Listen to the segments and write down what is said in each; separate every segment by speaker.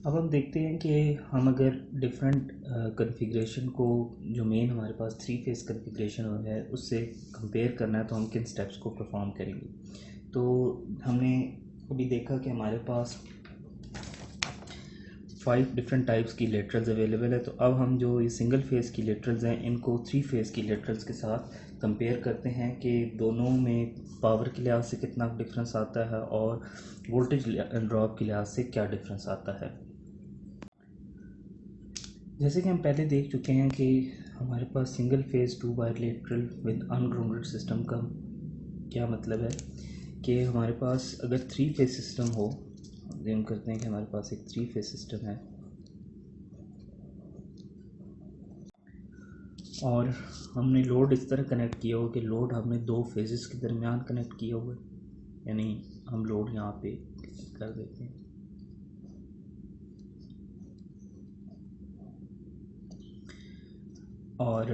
Speaker 1: अब हम देखते हैं कि हम अगर डिफरेंट कॉन्फ़िगरेशन को, जो मेन हमारे पास थ्री फेस कॉन्फ़िगरेशन है, उससे कंपेयर करना है तो हम किन स्टेप्स को परफॉर्म करेंगे। तो हमने अभी देखा कि हमारे पास 5 डिफरेंट टाइप्स की लेटरल्स अवेलेबल है। तो अब हम जो ये सिंगल फेस की लेटरल्स हैं इनको थ्री फेस की लेटरल्स के साथ कंपेयर करते हैं कि दोनों में पावर के लिहाज से कितना डिफरेंस आता है और वोल्टेज ड्रॉप के लिहाज से क्या डिफरेंस आता है। जैसे कि हम पहले देख चुके हैं कि हमारे पास single phase 2 wire lateral with ungrounded system का क्या मतलब है कि हमारे पास अगर थ्री फेज सिस्टम हो, हम करते हैं कि हमारे पास एक थ्री फेज सिस्टम है और हमने लोड इस तरह कनेक्ट किया हो कि लोड हमने दो फेजेस के दरमियान कनेक्ट किया हुआ है, यानी हम लोड यहाँ पे कर देते हैं और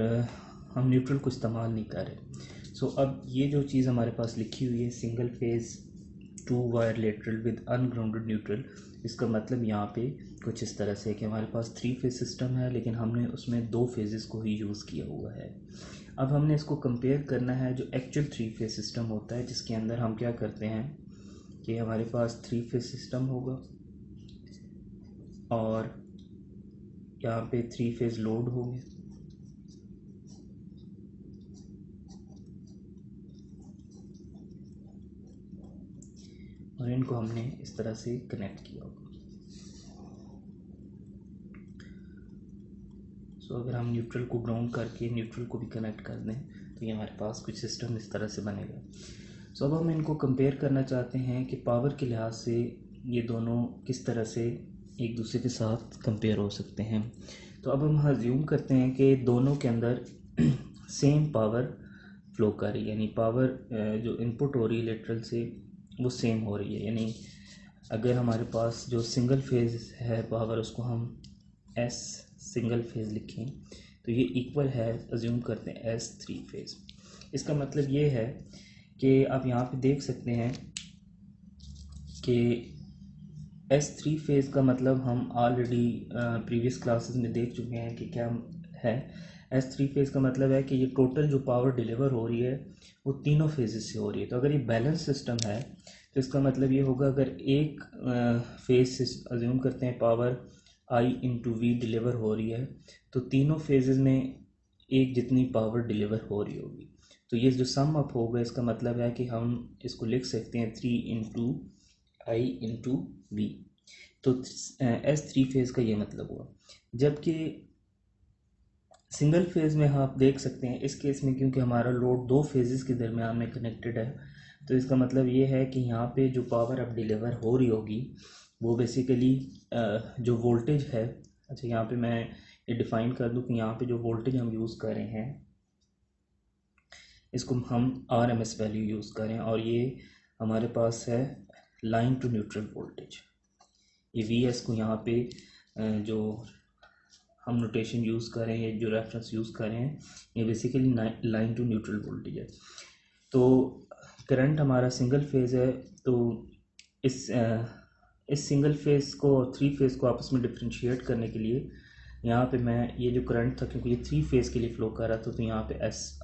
Speaker 1: हम न्यूट्रल को इस्तेमाल नहीं कर रहे। सो अब ये जो चीज़ हमारे पास लिखी हुई है single phase 2 wire lateral with ungrounded neutral, इसका मतलब यहाँ पे कुछ इस तरह से कि हमारे पास थ्री फेज सिस्टम है लेकिन हमने उसमें दो फेजेस को ही यूज़ किया हुआ है। अब हमने इसको कंपेयर करना है जो एक्चुअल थ्री फेज सिस्टम होता है, जिसके अंदर हम क्या करते हैं कि हमारे पास थ्री फेज सिस्टम होगा और यहाँ पे थ्री फेज लोड होंगे और इनको हमने इस तरह से कनेक्ट किया होगा। सो अगर हम न्यूट्रल को ग्राउंड करके न्यूट्रल को भी कनेक्ट कर दें तो ये हमारे पास कुछ सिस्टम इस तरह से बनेगा। सो अब हम इनको कंपेयर करना चाहते हैं कि पावर के लिहाज से ये दोनों किस तरह से एक दूसरे के साथ कंपेयर हो सकते हैं। तो अब हम अज्यूम करते हैं कि दोनों के अंदर सेम पावर फ्लो कर रही है, यानी पावर जो इनपुट हो रही है लेटरल से वो सेम हो रही है। यानी अगर हमारे पास जो सिंगल फेज है पावर उसको हम एस सिंगल फेज लिखें तो ये इक्वल है, अज्यूम करते हैं एस थ्री फेज। इसका मतलब ये है कि आप यहाँ पे देख सकते हैं कि एस थ्री फेज का मतलब हम ऑलरेडी प्रीवियस क्लासेस में देख चुके हैं कि क्या है। एस थ्री फेज का मतलब है कि ये टोटल जो पावर डिलीवर हो रही है वो तीनों फेजेस से हो रही है। तो अगर ये बैलेंस सिस्टम है तो इसका मतलब ये होगा अगर एक फेज से अज्यूम करते हैं power I into V deliver हो रही है तो तीनों फेजेस में एक जितनी पावर डिलीवर हो रही होगी। तो ये जो सम अप होगा इसका मतलब है कि हम इसको लिख सकते हैं 3 इंटू आई इंटू वी। तो एस थ्री फेज का ये मतलब हुआ। जबकि सिंगल फेज में आप देख सकते हैं इस केस में क्योंकि हमारा लोड दो फेजेस के दरमियान में कनेक्टेड है तो इसका मतलब ये है कि यहाँ पे जो पावर अब डिलीवर हो रही होगी वो बेसिकली जो वोल्टेज है, अच्छा यहाँ पे मैं ये डिफ़ाइन कर दूँ कि यहाँ पे जो वोल्टेज हम यूज़ कर रहे हैं इसको हम RMS वैल्यू यूज़ करें और ये हमारे पास है लाइन टू न्यूट्रल वोल्टेज। ये VS को यहाँ पे जो हम नोटेशन यूज़ करें या जो रेफरेंस यूज़ करें ये basically line to neutral voltage है। तो करंट हमारा सिंगल फेज़ है तो इस सिंगल फेज़ को और थ्री फेज़ को आपस में डिफ्रेंशिएट करने के लिए यहाँ पे मैं ये जो करंट था क्योंकि ये थ्री फेज़ के लिए फ़्लो कर रहा था तो यहाँ पे एस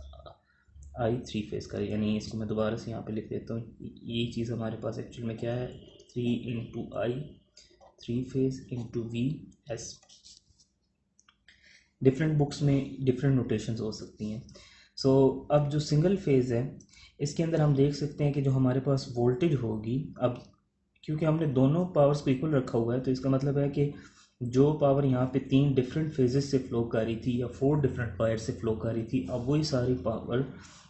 Speaker 1: आई थ्री फेज़ का, यानी इसको मैं दोबारा से यहाँ पे लिख देता हूँ। ये चीज़ हमारे पास एक्चुअल में क्या है 3 into I three phase into V S. Different books में डिफरेंट नोटेशंस हो सकती हैं। सो अब जो सिंगल फेज़ है इसके अंदर हम देख सकते हैं कि जो हमारे पास वोल्टेज होगी, अब क्योंकि हमने दोनों पावर्स को इक्वल रखा हुआ है तो इसका मतलब है कि जो पावर यहाँ पे तीन डिफरेंट फेजेस से फ्लो कर रही थी या फोर डिफरेंट वायर से फ्लो कर रही थी अब वही सारी पावर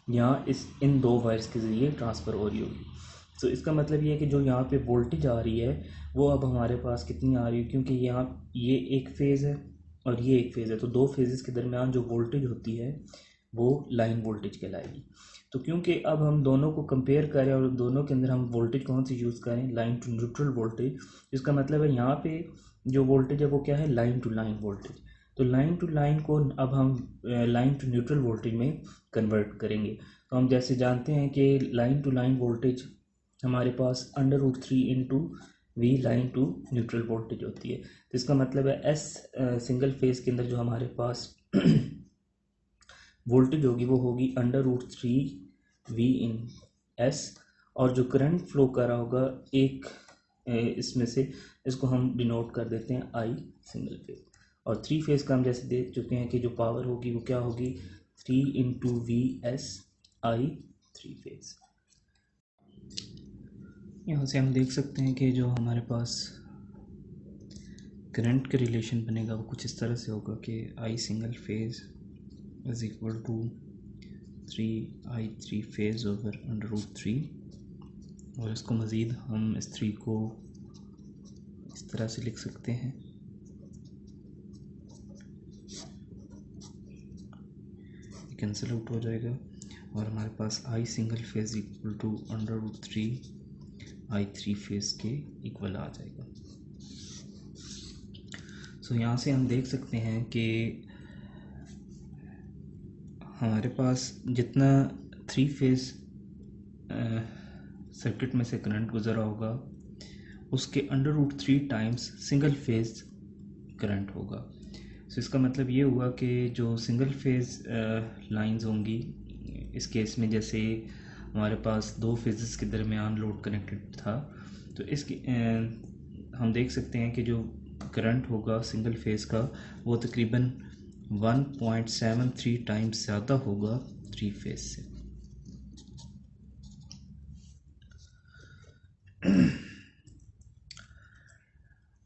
Speaker 1: यहाँ इन दो वायर्स के ज़रिए ट्रांसफ़र हो रही होगी। तो इसका मतलब ये है कि जो यहाँ पे वोल्टेज आ रही है वो अब हमारे पास कितनी आ रही है, क्योंकि यहाँ ये एक फ़ेज़ है और ये एक फ़ेज़ है तो दो फेजेस के दरमियान जो वोल्टेज होती है वो लाइन वोल्टेज कहलाएगी। तो क्योंकि अब हम दोनों को कंपेयर करें और दोनों के अंदर हम वोल्टेज कौन सी यूज़ करें, लाइन टू न्यूट्रल वोल्टेज, इसका मतलब है यहाँ पे जो वोल्टेज है वो क्या है लाइन टू लाइन वोल्टेज। तो लाइन टू लाइन को अब हम लाइन टू न्यूट्रल वोल्टेज में कन्वर्ट करेंगे। तो हम जैसे जानते हैं कि लाइन टू लाइन वोल्टेज हमारे पास under root 3 into V line to neutral voltage होती है। तो इसका मतलब है एस सिंगल फेज के अंदर जो हमारे पास वोल्टेज होगी वो होगी √3 V/S, और जो करंट फ्लो कर रहा होगा एक इसमें से, इसको हम डिनोट कर देते हैं I सिंगल फेज। और 3 फेज का हम जैसे देख चुके हैं कि जो पावर होगी वो क्या होगी, 3 × VS I 3 फेज। यहाँ से हम देख सकते हैं कि जो हमारे पास करंट का रिलेशन बनेगा वो कुछ इस तरह से होगा कि I single phase is equal to 3I 3 phase over √3, और इसको मज़ीद हम इस 3 को इस तरह से लिख सकते हैं, कैंसिल आउट हो जाएगा और हमारे पास I single phase equal to √3 I 3 phase के इक्वल आ जाएगा। सो यहाँ से हम देख सकते हैं कि हमारे पास जितना 3 फेज सर्किट में से करंट गुजरा होगा उसके √3 टाइम्स सिंगल फेज करंट होगा। सो इसका मतलब ये हुआ कि जो सिंगल फेज लाइंस होंगी, इस केस में जैसे हमारे पास 2 फेजेस के दरमियान लोड कनेक्टेड था, तो इसकी हम देख सकते हैं कि जो करंट होगा सिंगल फेज का वो तकरीबन 1.73 टाइम्स ज़्यादा होगा 3 फेज से।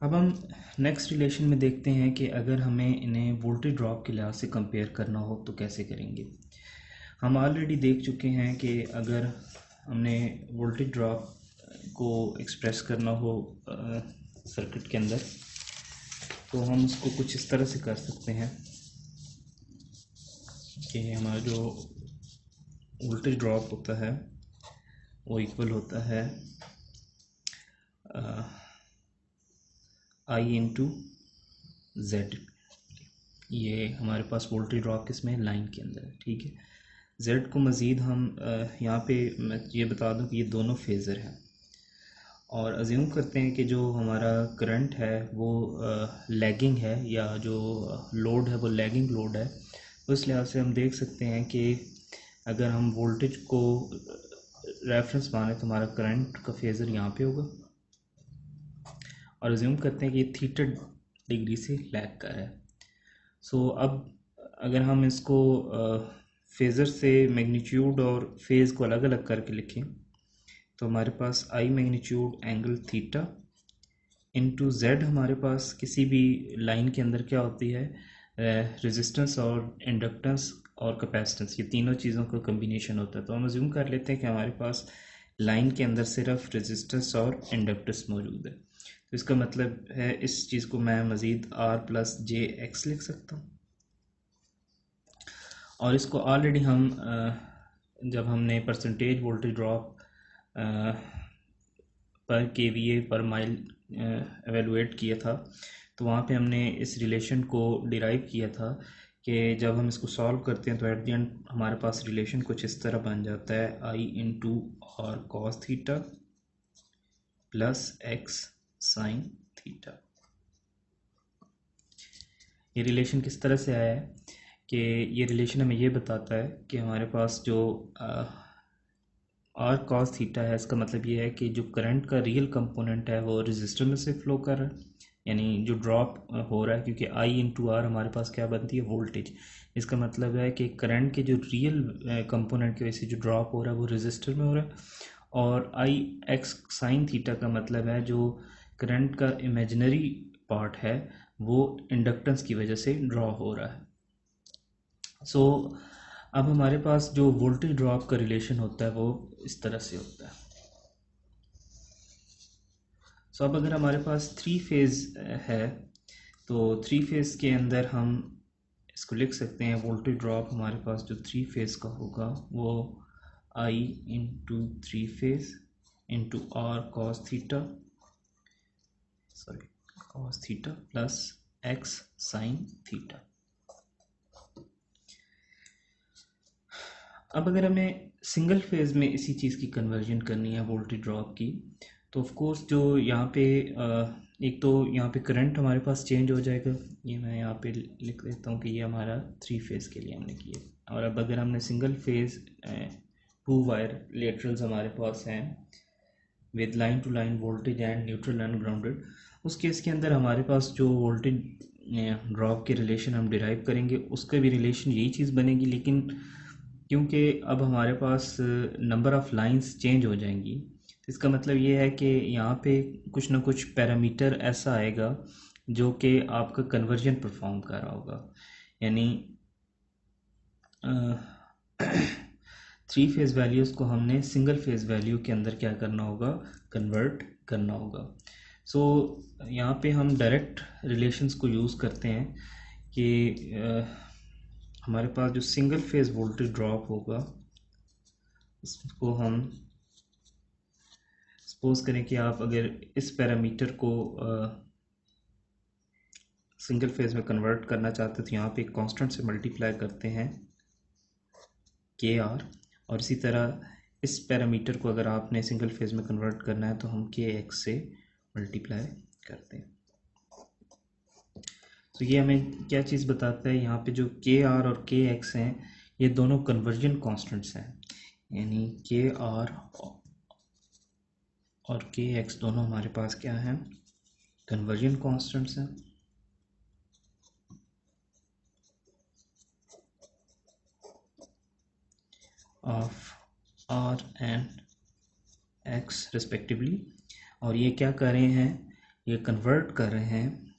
Speaker 1: अब हम नेक्स्ट रिलेशन में देखते हैं कि अगर हमें इन्हें वोल्टेज ड्रॉप के लिहाज से कंपेयर करना हो तो कैसे करेंगे। हम ऑलरेडी देख चुके हैं कि अगर हमने वोल्टेज ड्रॉप को एक्सप्रेस करना हो सर्किट के अंदर तो हम उसको कुछ इस तरह से कर सकते हैं कि हमारा जो वोल्टेज ड्रॉप होता है वो इक्वल होता है I × Z। ये हमारे पास वोल्टेज ड्रॉप किसमें, लाइन के अंदर है, ठीक है। Z को मज़ीद हम यहाँ पे मैं ये बता दूं कि ये दोनों फेज़र हैं, और अज्यूम करते हैं कि जो हमारा करंट है वो लैगिंग है, या जो लोड है वो लैगिंग लोड है। उस लिहाज से हम देख सकते हैं कि अगर हम वोल्टेज को रेफरेंस माने तो हमारा करंट का फेज़र यहाँ पे होगा, और अज्यूम करते हैं कि ये थीटा डिग्री से लैग कर रहा है। सो अब अगर हम इसको फेज़र से मैग्नीट्यूड और फेज़ को अलग अलग करके लिखें तो हमारे पास I magnitude angle theta into Z हमारे पास किसी भी लाइन के अंदर क्या होती है, रेजिस्टेंस और इंडक्टेंस और कैपेसिटेंस, ये तीनों चीज़ों का कम्बिनेशन होता है। तो हम अज्यूम कर लेते हैं कि हमारे पास लाइन के अंदर सिर्फ रेजिस्टेंस और इंडक्टेंस मौजूद है। तो इसका मतलब है इस चीज़ को मैं मज़ीद R+jX लिख सकता हूँ, और इसको ऑलरेडी हम जब हमने परसेंटेज वोल्टेज ड्रॉप पर KVA पर माइल एवेलुएट किया था तो वहाँ पे हमने इस रिलेशन को डिराइव किया था कि जब हम इसको सॉल्व करते हैं तो एट द एंड हमारे पास रिलेशन कुछ इस तरह बन जाता है I × R cos theta plus X sin theta. ये रिलेशन किस तरह से आया है कि ये रिलेशन हमें ये बताता है कि हमारे पास जो R cos थीटा है, इसका मतलब ये है कि जो करंट का रियल कंपोनेंट है वो रेजिस्टर में से फ्लो कर रहा है, यानी जो ड्रॉप हो रहा है, क्योंकि I × R हमारे पास क्या बनती है, वोल्टेज। इसका मतलब है कि करंट के जो रियल कंपोनेंट की वजह से जो ड्रॉप हो रहा है वो रेजिस्टर में हो रहा है, और X sin थीटा का मतलब है जो करंट का इमेजिनरी पार्ट है वो इंडक्टेंस की वजह से ड्रॉ हो रहा है। सो अब हमारे पास जो वोल्टेज ड्रॉप का रिलेशन होता है वो इस तरह से होता है। सो अब अगर हमारे पास 3 फेज़ है तो 3 फेज़ के अंदर हम इसको लिख सकते हैं, वोल्टेज ड्रॉप हमारे पास जो 3 फेज़ का होगा वो I × 3 phase into R cos theta plus X sin theta. अब अगर हमें सिंगल फेज़ में इसी चीज़ की कन्वर्जन करनी है वोल्टेज ड्रॉप की, तो ऑफ कोर्स जो यहाँ पे एक तो यहाँ पे करंट हमारे पास चेंज हो जाएगा। ये मैं यहाँ पे लिख देता हूँ कि ये हमारा 3 फेज़ के लिए हमने किया। और अब अगर हमने सिंगल फेज़ 2 वायर लेटरल्स हमारे पास हैं with line to line voltage and neutral and grounded, उस केस के अंदर हमारे पास जो वोल्टेज ड्रॉप के रिलेशन हम डिराइव करेंगे उसके भी रिलेशन यही चीज़ बनेगी, लेकिन क्योंकि अब हमारे पास नंबर ऑफ़ लाइंस चेंज हो जाएंगी, तो इसका मतलब ये है कि यहाँ पे कुछ ना कुछ पैरामीटर ऐसा आएगा जो कि आपका कन्वर्जन परफॉर्म कर रहा होगा। यानी 3 फेज़ वैल्यूज़ को हमने सिंगल फेज़ वैल्यू के अंदर क्या करना होगा, कन्वर्ट करना होगा। सो यहाँ पे हम डायरेक्ट रिलेशंस को यूज़ करते हैं कि हमारे पास जो सिंगल फेज़ वोल्टेज ड्रॉप होगा उसको हम सपोज करें कि आप अगर इस पैरामीटर को सिंगल फेज़ में कन्वर्ट करना चाहते तो यहाँ पे एक कांस्टेंट से मल्टीप्लाई करते हैं के आर, और इसी तरह इस पैरामीटर को अगर आपने सिंगल फेज़ में कन्वर्ट करना है तो हम के एक्स से मल्टीप्लाई करते हैं। तो ये हमें क्या चीज़ बताता है, यहाँ पे जो के आर और के एक्स हैं ये दोनों कन्वर्जन कांस्टेंट्स हैं, यानी के आर और के एक्स दोनों हमारे पास क्या हैं, कन्वर्जन कांस्टेंट्स हैं। Of R and X respectively, और ये क्या कर रहे हैं, ये कन्वर्ट कर रहे हैं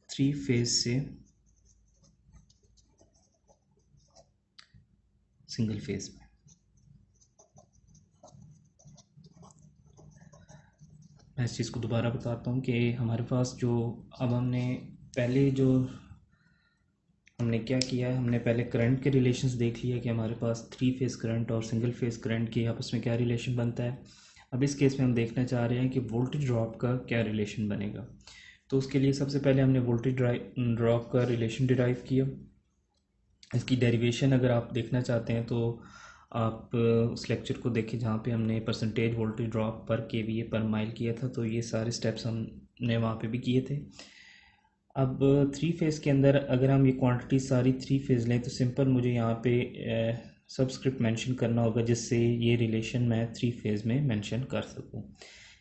Speaker 1: 3 फेज से सिंगल फेज में। मैं इस चीज़ को दोबारा बताता हूँ कि हमारे पास जो अब हमने पहले जो हमने क्या किया है, हमने पहले करंट के रिलेशंस देख लिया कि हमारे पास 3 फेज़ करंट और सिंगल फेज़ करंट के आपस में क्या रिलेशन बनता है। अब इस केस में हम देखना चाह रहे हैं कि वोल्टेज ड्रॉप का क्या रिलेशन बनेगा। तो उसके लिए सबसे पहले हमने वोल्टेज ड्रॉप का रिलेशन डिराइव किया। इसकी डेरिवेशन अगर आप देखना चाहते हैं तो आप उस लेक्चर को देखें जहाँ पे हमने परसेंटेज वोल्टेज ड्रॉप पर केवीए पर माइल किया था, तो ये सारे स्टेप्स हमने वहाँ पे भी किए थे। अब 3 फेज़ के अंदर अगर हम ये क्वांटिटी सारी 3 फेज़ लें तो सिंपल मुझे यहाँ पे सबस्क्रिप्ट मेंशन करना होगा जिससे ये रिलेशन मैं 3 फेज़ में मेंशन कर सकूँ।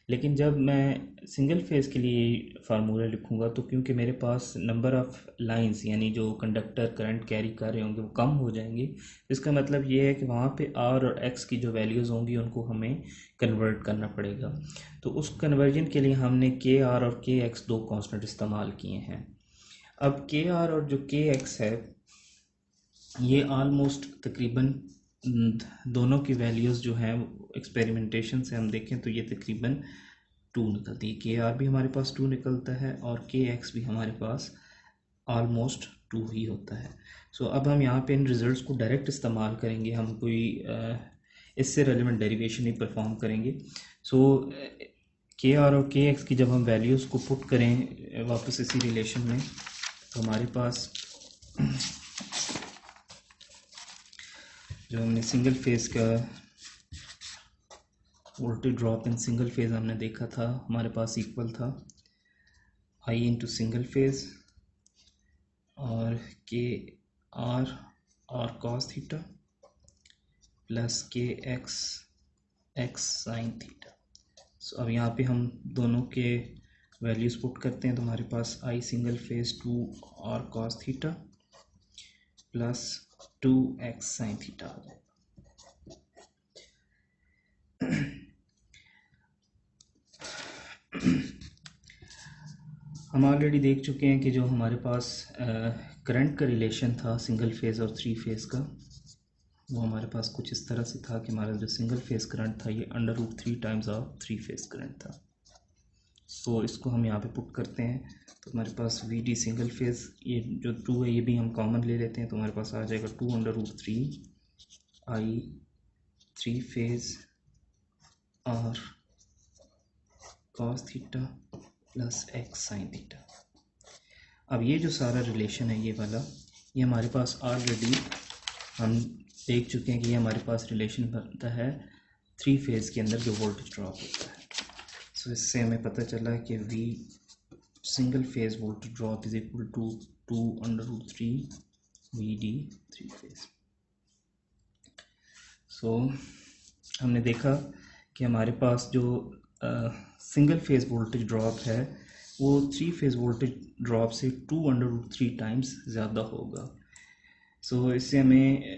Speaker 1: लेकिन जब मैं सिंगल फेज़ के लिए फार्मूला लिखूँगा तो क्योंकि मेरे पास नंबर ऑफ़ लाइंस यानी जो कंडक्टर करंट कैरी कर रहे होंगे वो कम हो जाएंगे, इसका मतलब ये है कि वहाँ पे आर और एक्स की जो वैल्यूज़ होंगी उनको हमें कन्वर्ट करना पड़ेगा। तो उस कन्वर्जन के लिए हमने के आर और के एक्स दो कांस्टेंट इस्तेमाल किए हैं। अब के आर और जो के एक्स है ये आलमोस्ट तकरीबन दोनों की वैल्यूज़ जो हैं एक्सपेरिमेंटेशन से हम देखें तो ये तकरीबन 2 निकलती है। के आर भी हमारे पास 2 निकलता है और के एक्स भी हमारे पास आलमोस्ट 2 ही होता है। सो अब हम यहाँ पे इन रिज़ल्ट्स को डायरेक्ट इस्तेमाल करेंगे, हम कोई इससे रेलिवेंट डेरिवेशन नहीं परफॉर्म करेंगे। सो के आर और के एक्स की जब हम वैल्यूज़ को पुट करें वापस इसी रिलेशन में तो हमारे पास जो हमने सिंगल फेज़ का voltage drop in single phase हमने देखा था हमारे पास इक्वल था आई इंटू सिंगल फेज़ और के आर कॉस थीटा प्लस के एक्स साइन थीटा। सो अब यहाँ पे हम दोनों के वैल्यूज़ पुट करते हैं तो हमारे पास I single phase 2 R cos theta plus 2x sine theta आ जाएगा। हम ऑलरेडी देख चुके हैं कि जो हमारे पास करंट का रिलेशन था सिंगल फेज़ और 3 फेज़ का वो हमारे पास कुछ इस तरह से था कि हमारा जो सिंगल फेज़ करंट था ये √3 टाइम्स ऑफ 3 फेज़ करंट था। सो इसको हम यहाँ पे पुट करते हैं तो हमारे पास वी डी सिंगल फेज़ ये जो 2 है ये भी हम कॉमन ले लेते हैं तो हमारे पास आ जाएगा 2√3 I 3 phase R cos theta plus X sine theta. अब ये जो सारा रिलेशन है ये वाला ये हमारे पास ऑलरेडी हम देख चुके हैं कि ये हमारे पास रिलेशन बनता है 3 फेज़ के अंदर जो वोल्टेज ड्रॉप होता है। सो इससे हमें पता चला कि V single phase voltage drop is equal to 2√3 VD 3 phase. So हमने देखा कि हमारे पास जो सिंगल फेज़ वोल्टेज ड्रॉप है वो 3 फेज़ वोल्टेज ड्रॉप से 2√3 टाइम्स ज़्यादा होगा। सो इससे हमें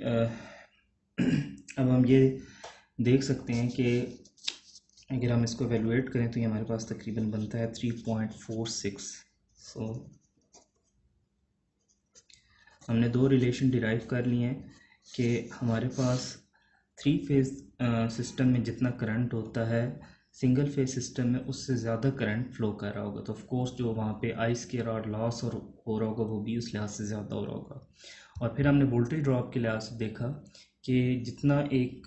Speaker 1: अब हम ये देख सकते हैं कि अगर हम इसको एवेलुएट करें तो ये हमारे पास तकरीबन बनता है 3.46। सो हमने दो रिलेशन डिराइव कर लिए हैं कि हमारे पास 3 फेज़ सिस्टम में जितना करंट होता है सिंगल फेज सिस्टम में उससे ज़्यादा करंट फ्लो कर रहा होगा, तो ऑफ कोर्स जो वहाँ पे आई स्क्वायर और लॉस और हो रहा होगा वो भी उस लिहाज से ज़्यादा हो रहा होगा। और फिर हमने वोल्टेज ड्रॉप के लिहाज से देखा कि जितना एक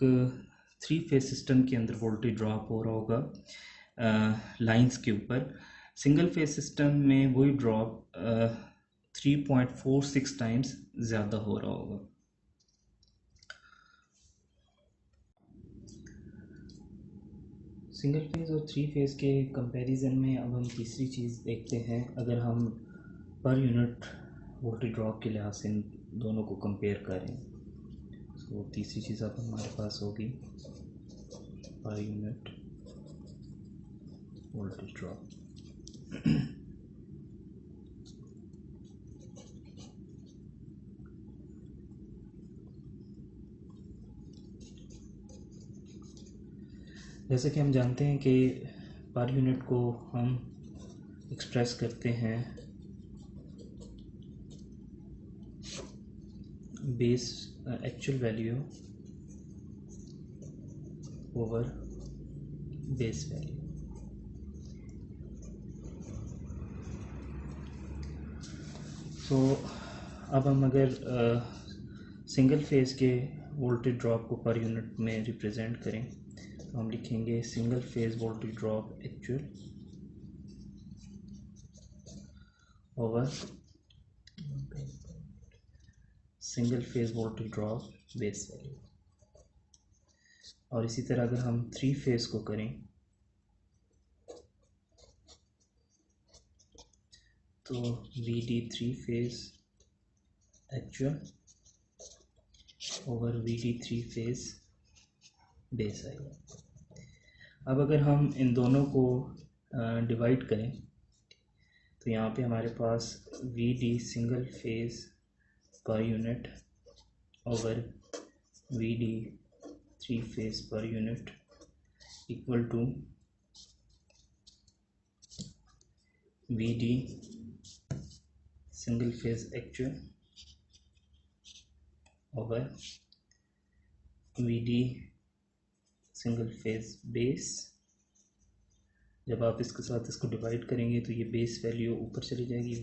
Speaker 1: 3 फेज सिस्टम के अंदर वोल्टेज ड्रॉप हो रहा होगा लाइंस के ऊपर, सिंगल फेज सिस्टम में वही ड्रॉप 3.46 टाइम्स ज़्यादा हो रहा होगा। सिंगल फेज़ और 3 फेज़ के कंपैरिजन में अब हम तीसरी चीज़ देखते हैं। अगर हम पर यूनिट वोल्टेज ड्रॉप के लिहाज से इन दोनों को कंपेयर करें, तो तीसरी चीज़ अब हमारे पास होगी पर यूनिट वोल्टेज ड्रॉप। जैसे कि हम जानते हैं कि पर यूनिट को हम एक्सप्रेस करते हैं base actual value over base value. तो अब हम अगर सिंगल फेज़ के वोल्टेज ड्रॉप को पर यूनिट में रिप्रेजेंट करें तो हम लिखेंगे single phase voltage drop actual over single phase voltage drop base value. और इसी तरह अगर हम 3 फेज़ को करें तो VD 3 phase actual over VD 3 phase base आएगा। अब अगर हम इन दोनों को डिवाइड करें तो यहाँ पे हमारे पास VD single phase per unit over VD 3 phase per unit equal to VD single phase actual over VD single phase base. जब आप इसके साथ इसको डिवाइड करेंगे तो ये बेस वैल्यू ऊपर चली जाएगी,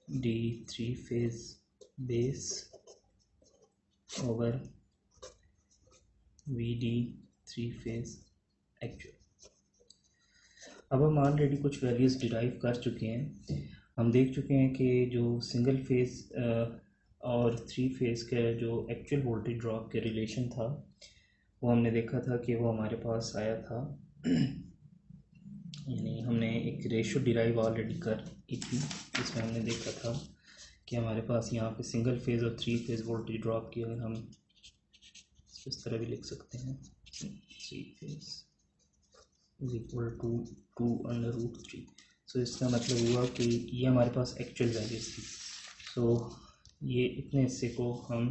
Speaker 1: VD 3 phase base over VD 3 phase actual. अब हम ऑलरेडी कुछ वैल्यूज़ डिराइव कर चुके हैं। हम देख चुके हैं कि जो सिंगल फेज़ और 3 फेज़ का जो एक्चुअल वोल्टेज ड्रॉप के रिलेशन था वो हमने देखा था कि वो हमारे पास आया था यानी हमने एक रेशो डिराइव ऑलरेडी कर की थी, इसमें हमने देखा था कि हमारे पास यहाँ पे सिंगल फेज़ और 3 फेज़ वोल्टेज ड्रॉप की अगर हम इस तरह भी लिख सकते हैं 3 फेज़ इज इक्वल टू 2√3। सो इसका मतलब हुआ कि ये हमारे पास एक्चुअल वैल्यूज थी। सो ये इतने हिस्से को हम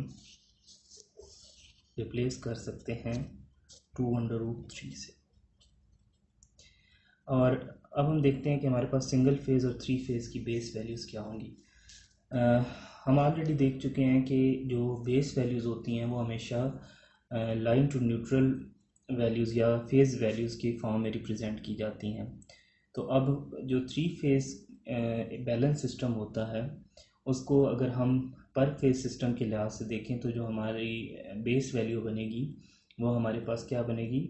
Speaker 1: रिप्लेस कर सकते हैं 2√3 से। और अब हम देखते हैं कि हमारे पास सिंगल फेज़ और 3 फेज़ की बेस वैल्यूज़ क्या होंगी। हम ऑलरेडी देख चुके हैं कि जो बेस वैल्यूज़ होती हैं वो हमेशा लाइन टू न्यूट्रल वैल्यूज़ या फेज़ वैल्यूज़ की फॉर्म में रिप्रेजेंट की जाती हैं। तो अब जो 3 फेज़ बैलेंस सिस्टम होता है उसको अगर हम पर फेज़ सिस्टम के लिहाज से देखें तो जो हमारी बेस वैल्यू बनेगी वो हमारे पास क्या बनेगी,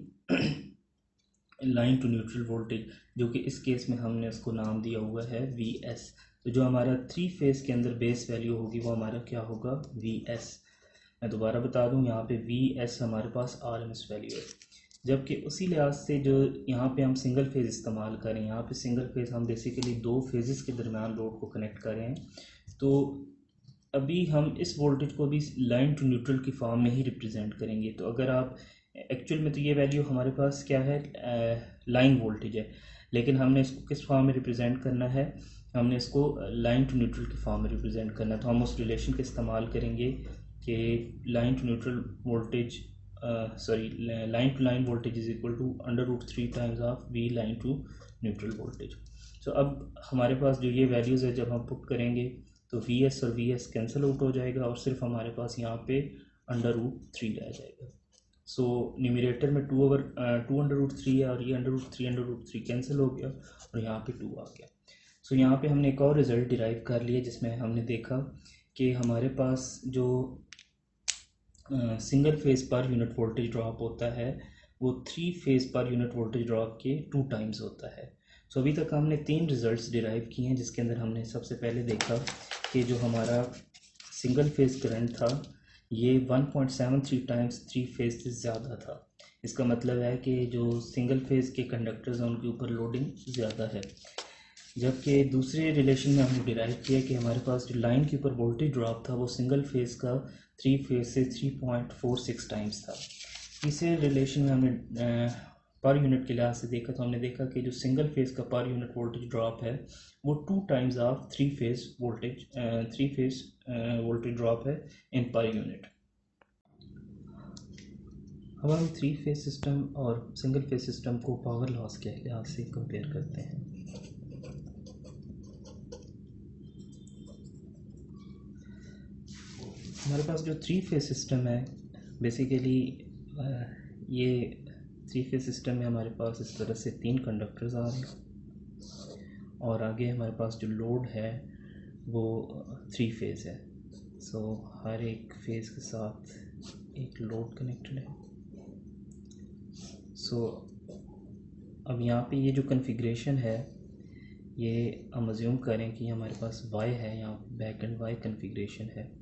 Speaker 1: लाइन टू न्यूट्रल वोल्टेज, जो कि इस केस में हमने उसको नाम दिया हुआ है VS। तो जो हमारा 3 फेज़ के अंदर बेस वैल्यू होगी वो हमारा क्या होगा, VS। मैं दोबारा बता दूं, यहाँ पे वी एस हमारे पास RMS वैल्यू है, जबकि उसी लिहाज से जो यहाँ पे हम सिंगल फेज़ इस्तेमाल करें, यहाँ पे सिंगल फेज़ हम बेसिकली दो फेजेस के दरमियान लोड को कनेक्ट कर रहे हैं, तो अभी हम इस वोल्टेज को भी लाइन टू न्यूट्रल की फॉर्म में ही रिप्रेजेंट करेंगे। तो अगर आप एक्चुअल में, तो ये वैल्यू हमारे पास क्या है, लाइन वोल्टेज है, लेकिन हमने इसको किस फॉर्म में रिप्रेजेंट करना है, हमने इसको लाइन टू न्यूट्रल की फॉर्म में रिप्रेजेंट करना है। तो हम उस रिलेशन का इस्तेमाल करेंगे कि line to neutral voltage line to line voltage is equal to √3 times of V line to neutral voltage. So अब हमारे पास जो ये वैल्यूज़ है जब हम पुट करेंगे तो वी एस और वी एस कैंसिल आउट हो जाएगा और सिर्फ हमारे पास यहाँ पे √3 रह जाएगा। सो न्यूमरेटर में 2/√3 है और ये √3 कैंसिल हो गया और यहाँ पे 2 आ गया। सो यहाँ पे हमने एक और रिज़ल्ट डिराइव कर लिया जिसमें हमने देखा कि हमारे पास जो single phase per unit voltage drop होता है वो 3 phase per unit voltage drop के 2 टाइम्स होता है। सो अभी तक हमने 3 रिज़ल्ट्स डिराइव किए हैं, जिसके अंदर हमने सबसे पहले देखा कि जो हमारा सिंगल फेज़ करंट था ये 1.73 टाइम्स 3 फेज़ से ज़्यादा था। इसका मतलब है कि जो सिंगल फेज़ के कंडक्टर्स हैं उनके ऊपर लोडिंग ज़्यादा है। जबकि दूसरे रिलेशन में हमने डिराइव किया कि हमारे पास जो लाइन के ऊपर वोल्टेज ड्रॉप था वो सिंगल फेज़ का 3 फेज़ से 3.46 टाइम्स था। तीसरे रिलेशन में हमने पर यूनिट के लिहाज से देखा, तो हमने देखा कि जो सिंगल फेज़ का पर यूनिट वोल्टेज ड्रॉप है वो 2 times of 3 phase voltage drop है इन पर यूनिट। अब हम 3 फेज़ सिस्टम और सिंगल फेज़ सिस्टम को पावर लॉस के लिहाज से कंपेयर करते हैं। हमारे पास जो 3 फेज़ सिस्टम है बेसिकली ये 3 फेज़ सिस्टम में हमारे पास इस तरह से 3 कंडक्टर्स आ रहे हैं और आगे हमारे पास जो लोड है वो 3 फेज़ है। सो हर एक फेज़ के साथ एक लोड कनेक्टेड है। सो अब यहाँ पे ये जो कॉन्फ़िगरेशन है ये हम अज्यूम करें कि हमारे पास वाई है, यहाँ बैक एंड वाई कॉन्फ़िगरेशन है।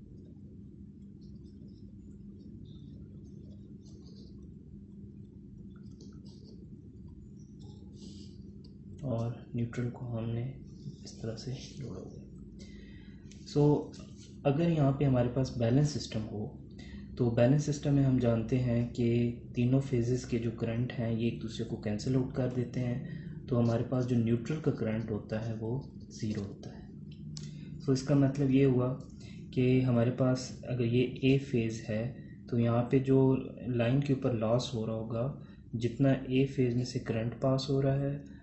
Speaker 1: और न्यूट्रल को हमने इस तरह से जोड़ा हुआ है। सो अगर यहाँ पे हमारे पास बैलेंस सिस्टम हो तो बैलेंस सिस्टम में हम जानते हैं कि तीनों फेजेस के जो करंट हैं ये एक दूसरे को कैंसिल आउट कर देते हैं, तो हमारे पास जो न्यूट्रल का करंट होता है वो 0 होता है। सो इसका मतलब ये हुआ कि हमारे पास अगर ये ए फेज़ है तो यहाँ पे जो लाइन के ऊपर लॉस हो रहा होगा, जितना ए फेज़ में से करंट पास हो रहा है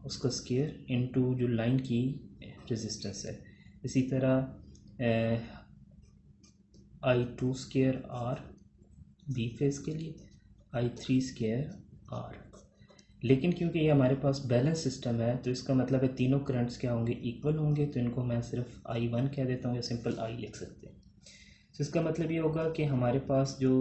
Speaker 1: उसका स्केयर इनटू जो लाइन की रेजिस्टेंस है। इसी तरह I2 square R B phase के लिए, I3 स्केयर आर। लेकिन क्योंकि ये हमारे पास बैलेंस सिस्टम है तो इसका मतलब है तीनों करंट्स क्या होंगे, इक्वल होंगे, तो इनको मैं सिर्फ I1 कह देता हूँ या सिंपल I लिख सकते हैं। तो इसका मतलब ये होगा कि हमारे पास जो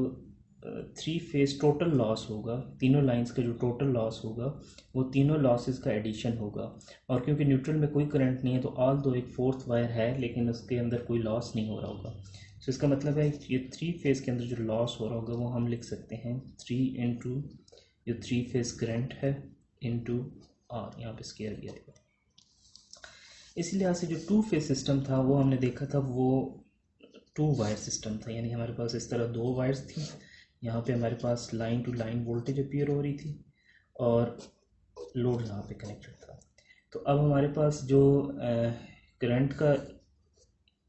Speaker 1: 3 फेज़ टोटल लॉस होगा, तीनों लाइंस का जो टोटल लॉस होगा वो तीनों लॉसेस का एडिशन होगा। और क्योंकि न्यूट्रल में कोई करंट नहीं है तो ऑल दो एक फोर्थ वायर है लेकिन उसके अंदर कोई लॉस नहीं हो रहा होगा। तो इसका मतलब है ये 3 फेज़ के अंदर जो लॉस हो रहा होगा वो हम लिख सकते हैं 3 इंटू जो 3 फेज़ करंट है इंटू आर, यहाँ पे स्केयर भी आएगा। इसी लिहाज से जो 2 फेज़ सिस्टम था वो हमने देखा था वो 2 वायर सिस्टम था, यानी हमारे पास इस तरह 2 वायर्स थी, यहाँ पे हमारे पास line to line voltage appear हो रही थी और लोड यहाँ पे कनेक्टेड था। तो अब हमारे पास जो करंट का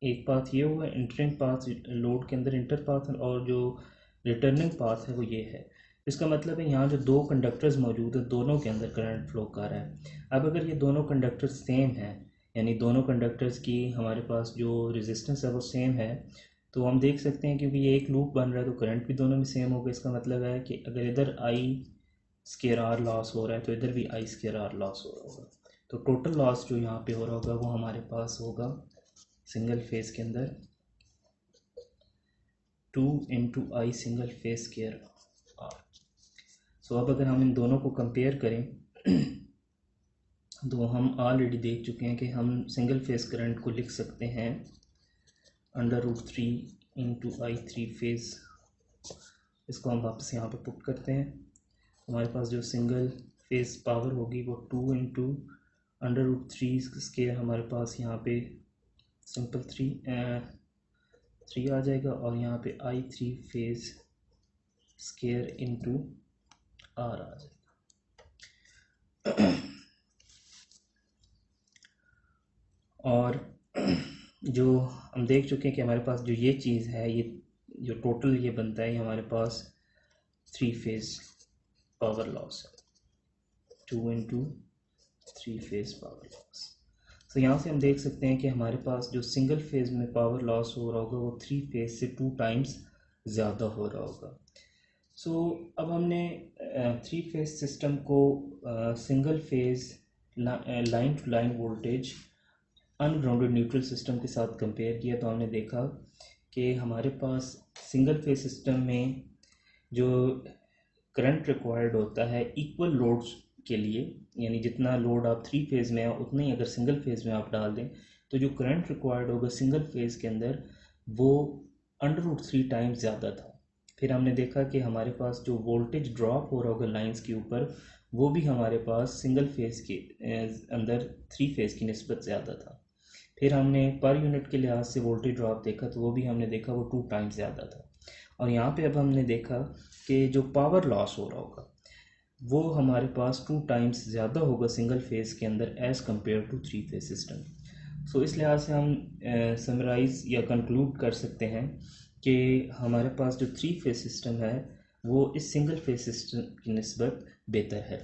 Speaker 1: एक पाथ ये हुआ, इंटरिंग पाथ लोड के अंदर इंटर पाथ, और जो रिटर्निंग पाथ है वो ये है। इसका मतलब है यहाँ जो 2 कंडक्टर्स मौजूद है दोनों के अंदर करंट फ्लो कर रहा है। अब अगर ये दोनों कंडक्टर्स सेम हैं, यानी दोनों कंडक्टर्स की हमारे पास जो रेजिस्टेंस है वो सेम है, तो हम देख सकते हैं क्योंकि ये एक लूप बन रहा है तो करंट भी दोनों में सेम होगा। इसका मतलब है कि अगर इधर I स्केयर आर लॉस हो रहा है तो इधर भी I स्केयर आर लॉस हो रहा होगा। तो टोटल लॉस जो यहाँ पे हो रहा होगा वो हमारे पास होगा सिंगल फेज़ के अंदर 2 into I single phase square R. So अब अगर हम इन दोनों को कंपेयर करें तो हम ऑलरेडी देख चुके हैं कि हम सिंगल फेज़ करंट को लिख सकते हैं √3 इंटू आई थ्री फेज़, इसको हम वापस यहाँ पे पुट करते हैं। हमारे पास जो सिंगल फेज़ पावर होगी वो 2 इंटू √3 स्केयर, हमारे पास यहाँ पे सिंपल 3 आ जाएगा, और यहाँ पे I three phase square into R आ जाएगा। और जो हम देख चुके हैं कि हमारे पास जो ये चीज़ है, ये जो टोटल ये बनता है, ये हमारे पास 3 फेज़ पावर लॉस है, 2 इंटू 3 फेज़ पावर लॉस। तो यहाँ से हम देख सकते हैं कि हमारे पास जो सिंगल फेज़ में पावर लॉस हो रहा होगा वो 3 फेज़ से 2 टाइम्स ज़्यादा हो रहा होगा। अब हमने 3 फेज़ सिस्टम को single phase line to line voltage ungrounded neutral system के साथ कंपेयर किया, तो हमने देखा कि हमारे पास सिंगल फेज सिस्टम में जो करंट रिक्वायर्ड होता है इक्वल लोड्स के लिए, यानी जितना लोड आप 3 फेज़ में है उतना ही अगर सिंगल फेज़ में आप डाल दें तो जो करंट रिक्वायर्ड होगा सिंगल फेज़ के अंदर वो √3 टाइम्स ज़्यादा था। फिर हमने देखा कि हमारे पास जो वोल्टेज ड्रॉप हो रहा होगा लाइंस के ऊपर वो भी हमारे पास सिंगल फेज़ के अंदर 3 फेज़ की निस्बत ज़्यादा था। फिर हमने पर यूनिट के लिहाज से वोल्टेज ड्रॉप देखा तो वो भी हमने देखा वो 2 टाइम्स ज़्यादा था। और यहाँ पे अब हमने देखा कि जो पावर लॉस हो रहा होगा वो हमारे पास 2 टाइम्स ज़्यादा होगा सिंगल फेज़ के अंदर as compare to 3 phase system. So इस लिहाज से हम समराइज़ या कंक्लूड कर सकते हैं कि हमारे पास जो 3 फेज़ सिस्टम है वो इस सिंगल फेज़ सिस्टम की निस्बत बेहतर है।